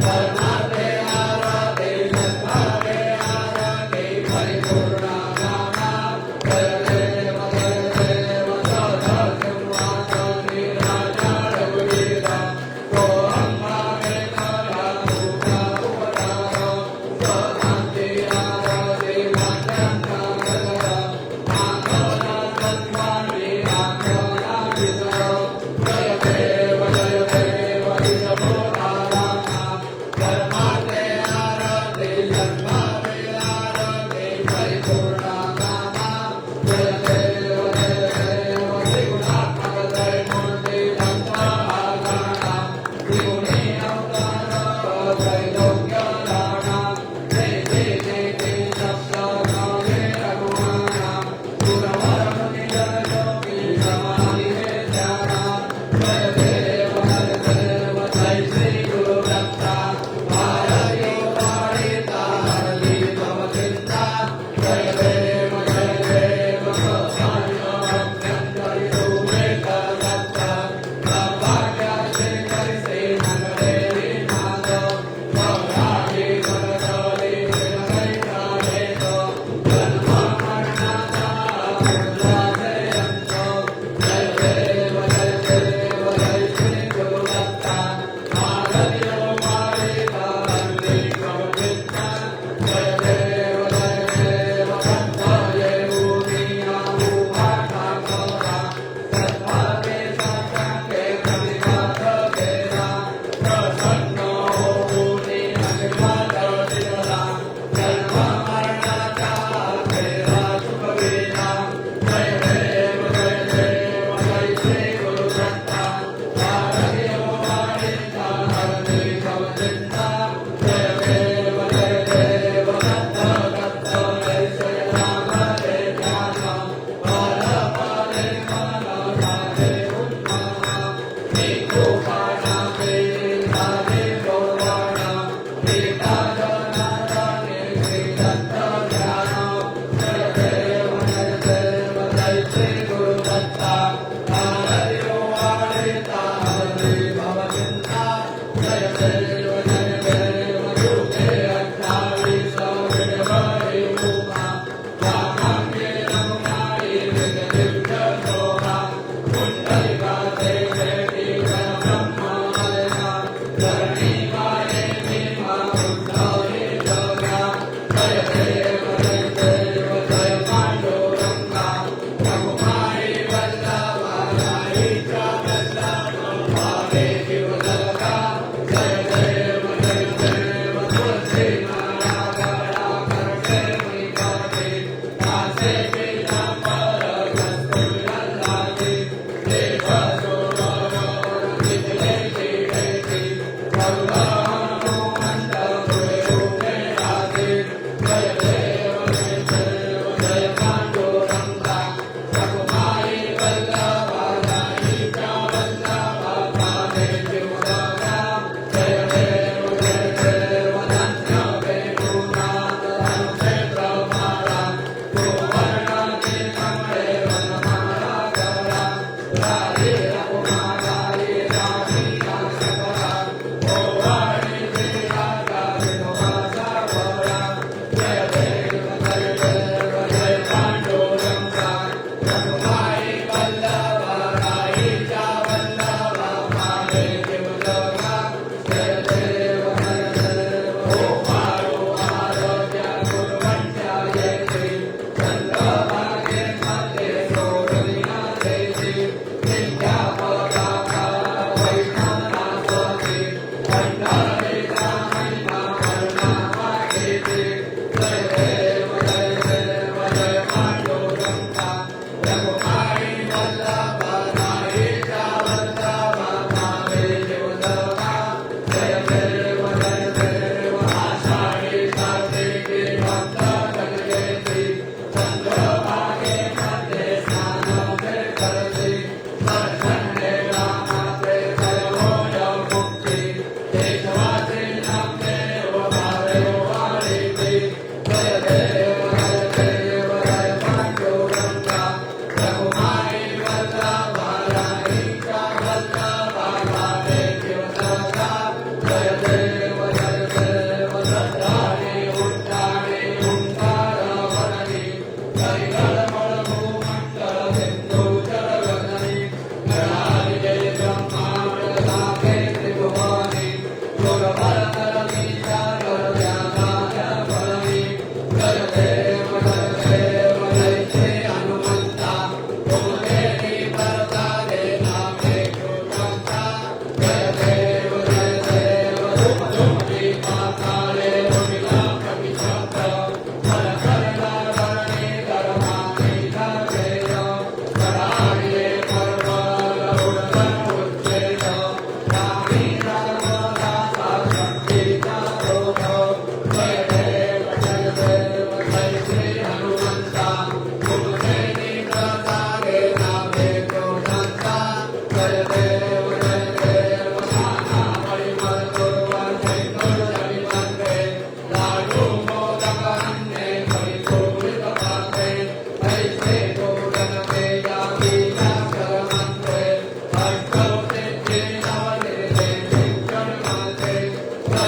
Hare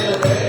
जय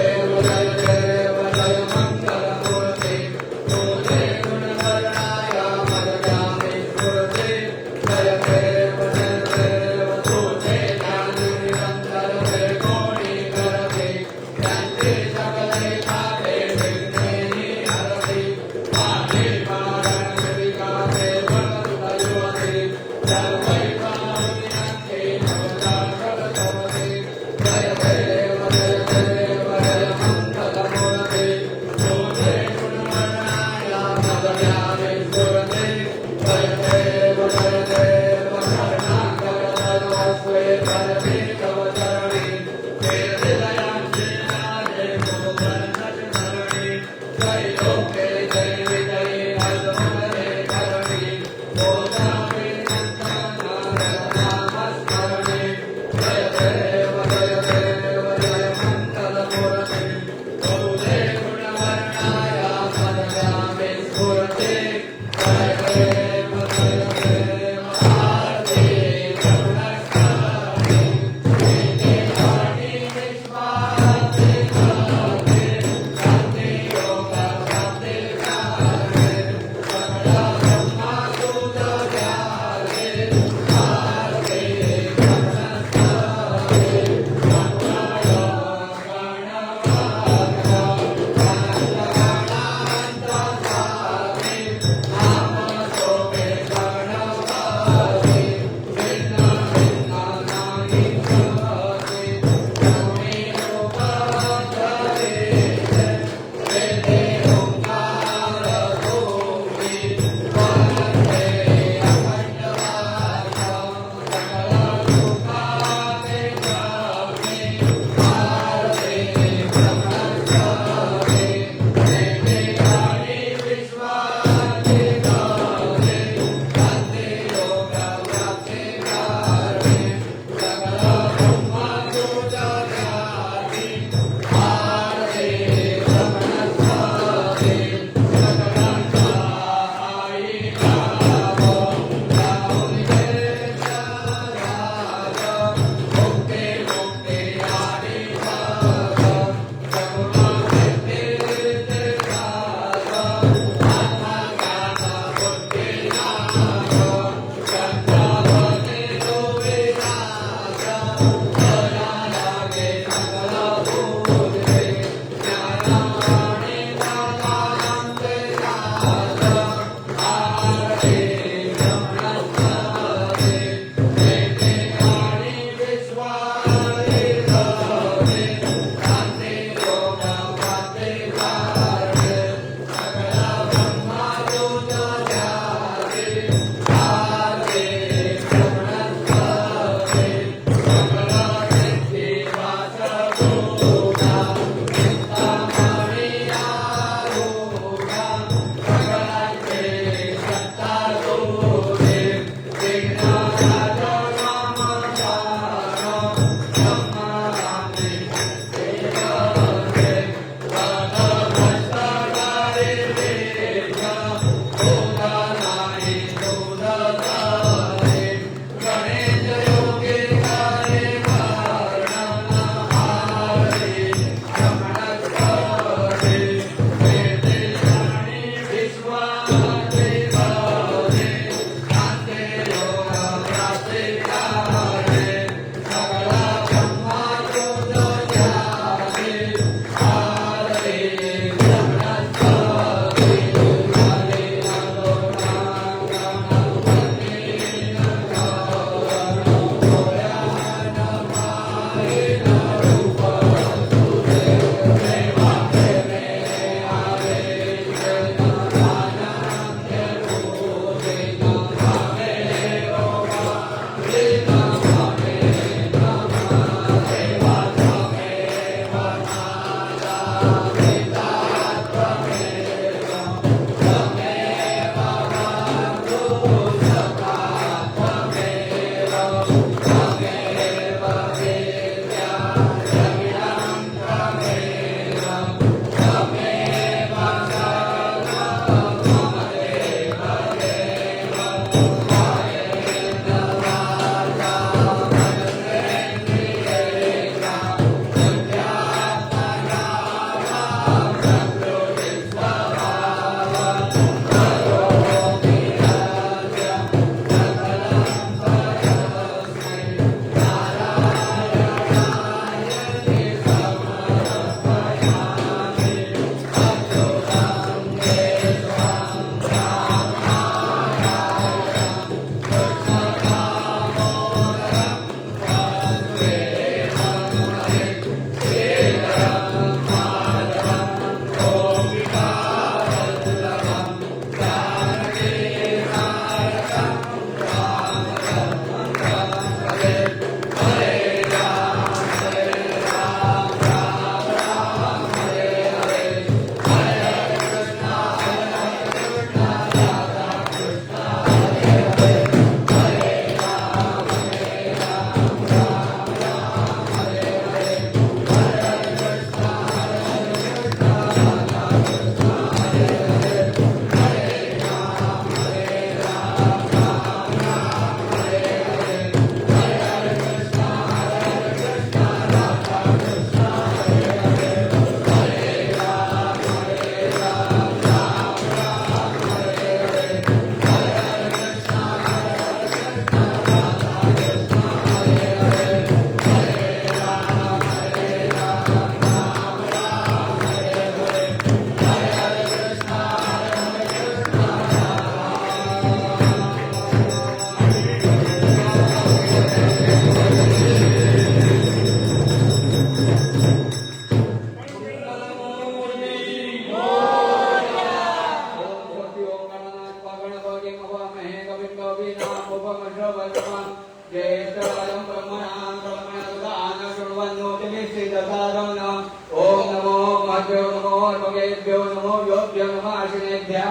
देवाभ्यो नमो भगेभ्यो नमो योभ्यो नमः आशिनेभ्यः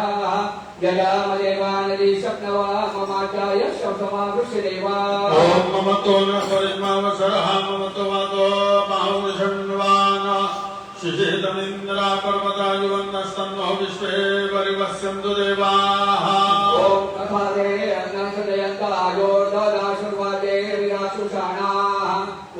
जयामदेवानदीशप्नवा ममाचार्य शब्दमावृष्यदेवा ओम ममतो न परिमावसरः ममतो वातो बाहुषण्वान शिशितमिन्द्रा पर्वता युवन्नस्तन्नो विश्वे परिवस्यन्तु देवाः ओम तथादे अन्नसदयन्तायो ददाशुर्वादे विराशुषाणाः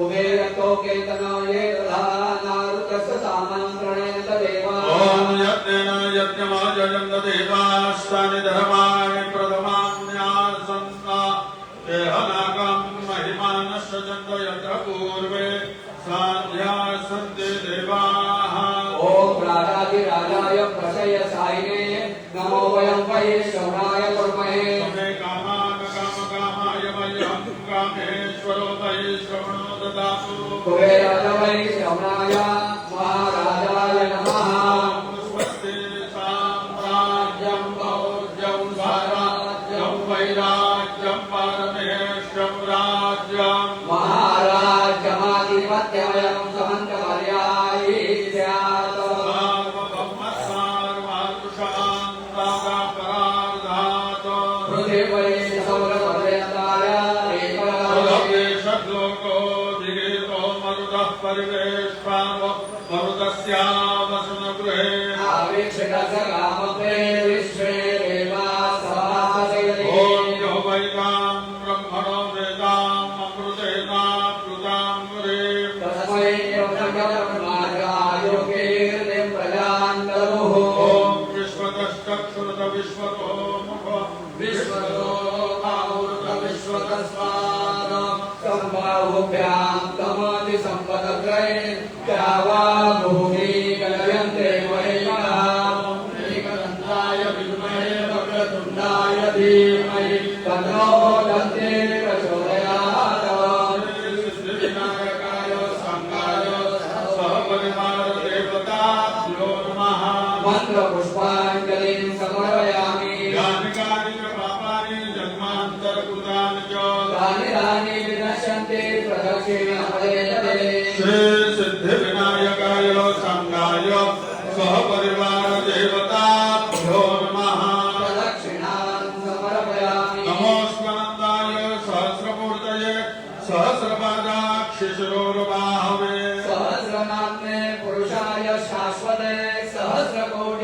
उभे रक्तो केतनाये तथा नारुतस्य सामनं प्रणयन्त देवा ओम यज्ञेन यज्ञमाजयन्त देवास्तानि धर्माणि प्रथमान्यासन्ता देहनागं महिमानश्चन्त यत्र पूर्वे साध्यासन्ते देवाः ओम राजाधिराजाय प्रशयसायिने नमो वयं वै शौराय कुर्महे मे कामाय मह्यं कामेश्वरो वै श्रवणो ददातु कुबेराय वै शौराय महाराजाय नमः स्वस्ति साम्राज्यं भौज्यं स्वराज्यं वैराज्यं परमेश्वरं राज्यं महाराजमाधिपत्यमयं समन्तपर्यायी स्यात् पृथिव्यै सौरपर्यन्ताय लोको दिगेतो मरुतः परिवेष्टावो मरुतस्यावसनगृहे आवेक्षकसकामग्रे विश्वे देवाः सभासयति ॐ यो वैतां ब्रह्मणो वेदाम् अमृतेनाप्लुतां मुरें तस्मै ब्रह्मणायोगेर्निं प्रजान् दरुः ॐ विश्वतश्चक्षुरत विश्वतो मुखो विश्वतो बाहुरुत विश्वतस्मात् सम्बाहुभ्यां तमति सम्पदग्रये द्यावा भूमि कलयन्ते वैकाम् एकदन्ताय विद्महे वक्रतुण्डाय धीमहि तन्नो दन्ते प्रचोदयात् सिद्धिविनायकाय संगाय सहपरिवार देवताभ्यो नमः मन्त्रपुष्पाञ्जलिं समर्पयामि यानि कानि च पापानि जन्मान्तरकृतानि च तानि तानि विनश्यन्ति प्रदक्षिणपदे श्री सिद्धिविनायकाय संगाय सहपरिवार देवताभ्यो नमः प्रदक्षिणां समर्पयामि नमोऽस्मनन्दाय सहस्रमूर्तये सहस्रपादाक्षिशिरोर्बाहवे सहस्रनाम्ने पुरुषाय शाश्वते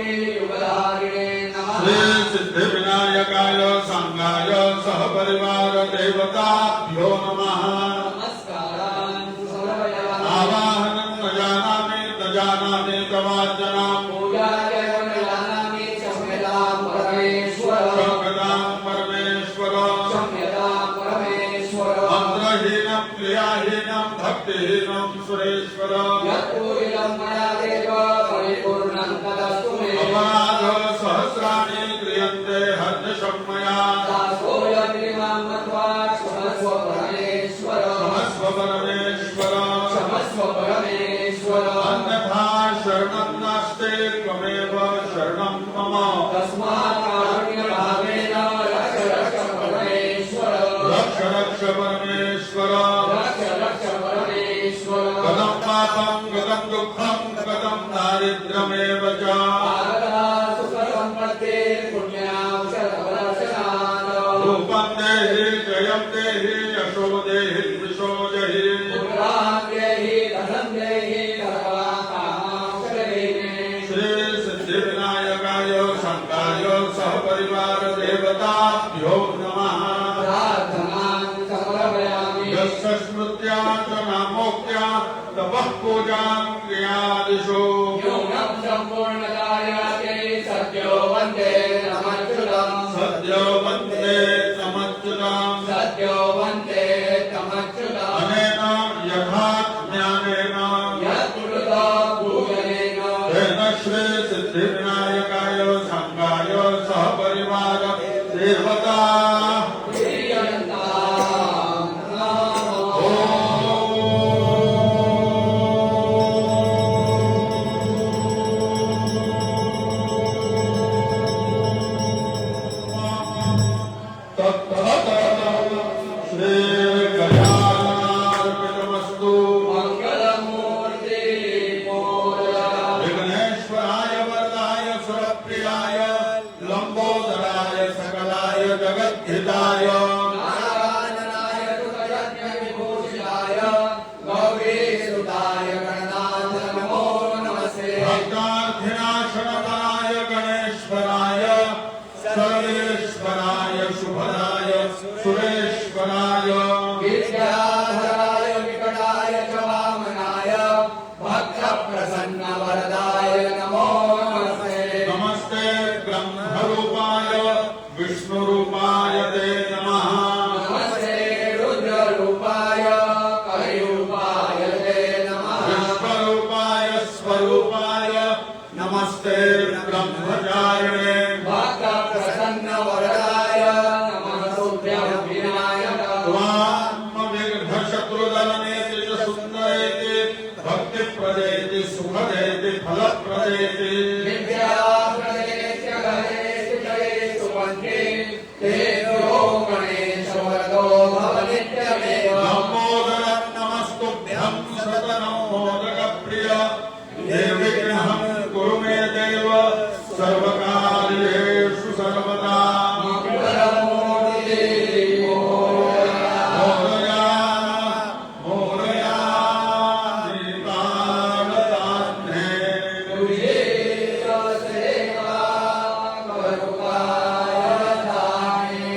सहस्रकोटियुगधारिणे नमः श्री सिद्धिविनायकाय संगाय सहपरिवार देवताभ्यो नमः नमस्कारान् समर्पयामि आवाहनं न जानामि तवार्चनां पूजाय न जानामि क्षम्यतां परमेश्वर क्षमतां परमेश्वर क्षम्यतां परमेश्वर मन्त्रहीनं क्रियाहीनं भक्तिहीनं सुरेश्वर यत्पूरितं मया देव परिपूर्णं तदस्तु मे अपराध सहस्राणि क्रियन्ते हर्निशं मया दासोऽयमिमां मत्वा क्षमस्व परमेश्वर क्षमस्व परमेश्वर क्षमस्व परमेश्वर अन्यथा शरणं नास्ति त्वमेव शरणं मम तस्मात् कारुण्यभावेन रक्ष रक्ष परमेश्वर रक्ष रक्ष परमेश्वर रक्ष रक्ष परमेश्वर कथं पापं कथं दुःखं कथं दारिद्र्यमेव च आगता सुखसम्पत्तिर्पुण्याक्षरफलदर्शनात् रूपं देहि जयं देहि यशो देहि द्विषो जहि पुत्रां देहि धनं देहि सर्वाकामाक्षरदेहि श्री सिद्धिविनायकाय संगाय सहपरिवार देवताभ्यो नमः प्रार्थनां समर्पयामि यस्य स्मृत्या च नामोक्त्या तपः पूजां क्रियादिषु न्यूनं सम्पूर्णताय ते सद्यो वन्दे नमच्युतं सद्यो वन्दे तमच्युतां सद्यो वन्दे तमच्युतं अनेन यथा ज्ञानेन यत्कृत पूजनेन तेन श्री सिद्धिविनायकाय संगाय सहपरिवार देवता प्रियन्तां नमः श्री गजाननार्पितमस्तु मंगलमूर्ति मोदया विघ्नेश्वराय सुरेश्वराय विद्याधराय विकटाय च वामनाय भक्तप्रसन्नवरदाय नमो नमस्ते नमस्ते ब्रह्मरूपाय विष्णुरूपाय ते नमः नमस्ते रुद्ररूपाय कलिरूपाय ते नमः विश्वरूपाय स्वरूपाय नमस्ते ब्रह्मचारिणे भक्तप्रसन्नवरदाय नमः तुभ्यं विनायक त्वामविघ्नशत्रुदलनेति च सुन्दरेति भक्तिप्रदेति सुखदेति फलप्रदेति विद्याप्रदेश्य गणेश जयेषु वन्दे तेभ्यो गणेश वरदो भव नित्यमेव लम्बोदरं नमस्तुभ्यं सतनमोदकप्रिय निर्विघ्नं कुरु मे देव सर्वकार्येषु सर्वदा मंगलमूर्ते मोरया मोरया दीपावतान्ने तुझे सेवा करुणाय धाने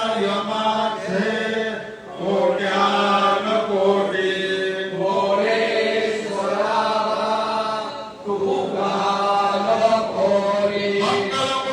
अन्यायमाध्ये कोट्यानकोटि भोलेश्वरा तू गाव भोले मंगलम